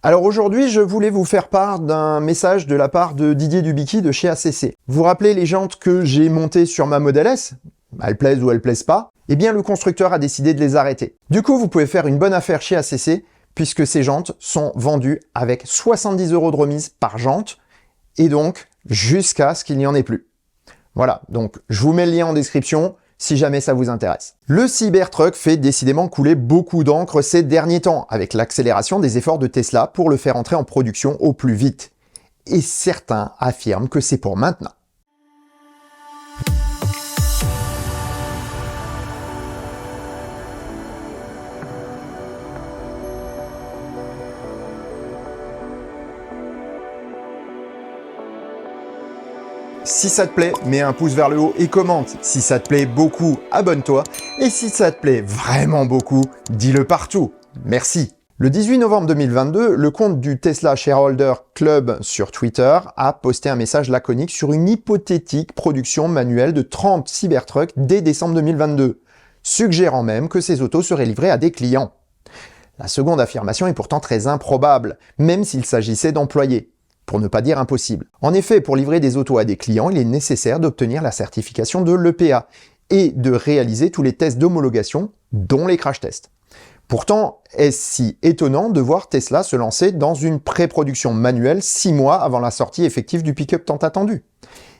Alors aujourd'hui, je voulais vous faire part d'un message de la part de Didier Dubicki de chez ACC. Vous vous rappelez les jantes que j'ai montées sur ma Model S? Elles plaisent ou elles plaisent pas? Eh bien, le constructeur a décidé de les arrêter. Du coup, vous pouvez faire une bonne affaire chez ACC puisque ces jantes sont vendues avec 70 € de remise par jante et donc jusqu'à ce qu'il n'y en ait plus. Voilà, donc je vous mets le lien en description si jamais ça vous intéresse. Le Cybertruck fait décidément couler beaucoup d'encre ces derniers temps, avec l'accélération des efforts de Tesla pour le faire entrer en production au plus vite. Et certains affirment que c'est pour maintenant. Si ça te plaît, mets un pouce vers le haut et commente. Si ça te plaît beaucoup, abonne-toi. Et si ça te plaît vraiment beaucoup, dis-le partout. Merci. Le 18 novembre 2022, le compte du Tesla Shareholder Club sur Twitter a posté un message laconique sur une hypothétique production manuelle de 30 Cybertruck dès décembre 2022, suggérant même que ces autos seraient livrées à des clients. La seconde affirmation est pourtant très improbable, même s'il s'agissait d'employés. Pour ne pas dire impossible. En effet, pour livrer des autos à des clients, il est nécessaire d'obtenir la certification de l'EPA et de réaliser tous les tests d'homologation, dont les crash tests. Pourtant, est-ce si étonnant de voir Tesla se lancer dans une pré-production manuelle 6 mois avant la sortie effective du pick-up tant attendu?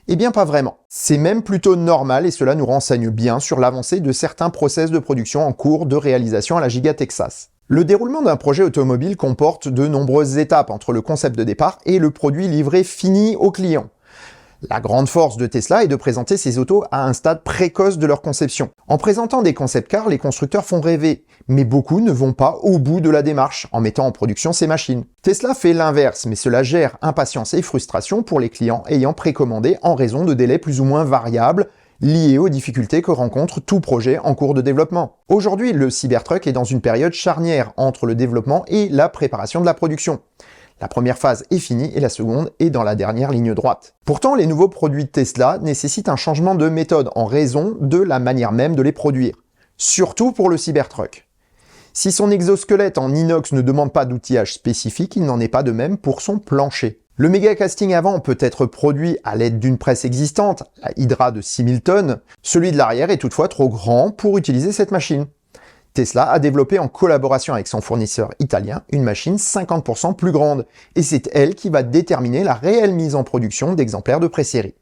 Eh bien pas vraiment. C'est même plutôt normal et cela nous renseigne bien sur l'avancée de certains process de production en cours de réalisation à la Giga Texas. Le déroulement d'un projet automobile comporte de nombreuses étapes entre le concept de départ et le produit livré fini au client. La grande force de Tesla est de présenter ces autos à un stade précoce de leur conception. En présentant des concept cars, les constructeurs font rêver, mais beaucoup ne vont pas au bout de la démarche en mettant en production ces machines. Tesla fait l'inverse, mais cela gère impatience et frustration pour les clients ayant précommandé en raison de délais plus ou moins variables, liées aux difficultés que rencontre tout projet en cours de développement. Aujourd'hui, le Cybertruck est dans une période charnière entre le développement et la préparation de la production. La première phase est finie et la seconde est dans la dernière ligne droite. Pourtant, les nouveaux produits de Tesla nécessitent un changement de méthode en raison de la manière même de les produire. Surtout pour le Cybertruck. Si son exosquelette en inox ne demande pas d'outillage spécifique, il n'en est pas de même pour son plancher. Le méga casting avant peut être produit à l'aide d'une presse existante, la Hydra de 6000 tonnes. Celui de l'arrière est toutefois trop grand pour utiliser cette machine. Tesla a développé en collaboration avec son fournisseur italien une machine 50% plus grande, et c'est elle qui va déterminer la réelle mise en production d'exemplaires de pré-série.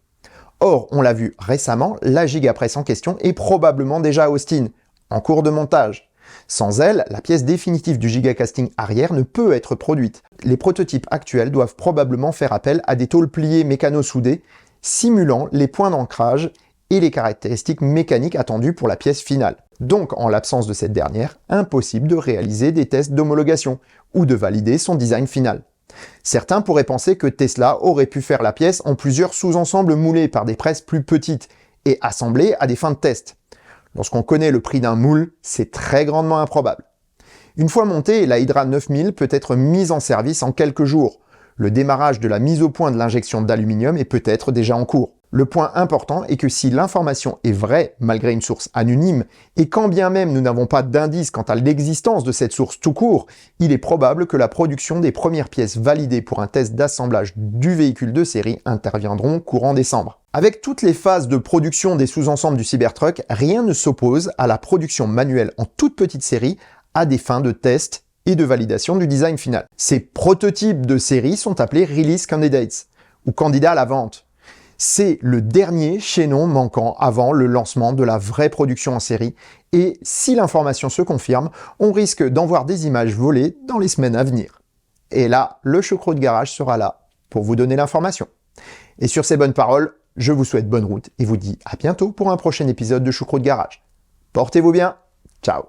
Or, on l'a vu récemment, la gigapresse en question est probablement déjà à Austin, en cours de montage. Sans elle, la pièce définitive du gigacasting arrière ne peut être produite. Les prototypes actuels doivent probablement faire appel à des tôles pliées mécano-soudées, simulant les points d'ancrage et les caractéristiques mécaniques attendues pour la pièce finale. Donc, en l'absence de cette dernière, impossible de réaliser des tests d'homologation ou de valider son design final. Certains pourraient penser que Tesla aurait pu faire la pièce en plusieurs sous-ensembles moulés par des presses plus petites et assemblés à des fins de test. Lorsqu'on connaît le prix d'un moule, c'est très grandement improbable. Une fois montée, la Hydra 9000 peut être mise en service en quelques jours. Le démarrage de la mise au point de l'injection d'aluminium est peut-être déjà en cours. Le point important est que si l'information est vraie, malgré une source anonyme, et quand bien même nous n'avons pas d'indice quant à l'existence de cette source tout court, il est probable que la production des premières pièces validées pour un test d'assemblage du véhicule de série interviendront courant décembre. Avec toutes les phases de production des sous-ensembles du Cybertruck, rien ne s'oppose à la production manuelle en toute petite série à des fins de test et de validation du design final. Ces prototypes de série sont appelés Release Candidates, ou candidats à la vente. C'est le dernier chaînon manquant avant le lancement de la vraie production en série, et si l'information se confirme, on risque d'en voir des images volées dans les semaines à venir. Et là, le Choucroute de Garage sera là pour vous donner l'information. Et sur ces bonnes paroles, je vous souhaite bonne route et vous dis à bientôt pour un prochain épisode de Choucroute de Garage. Portez-vous bien, ciao.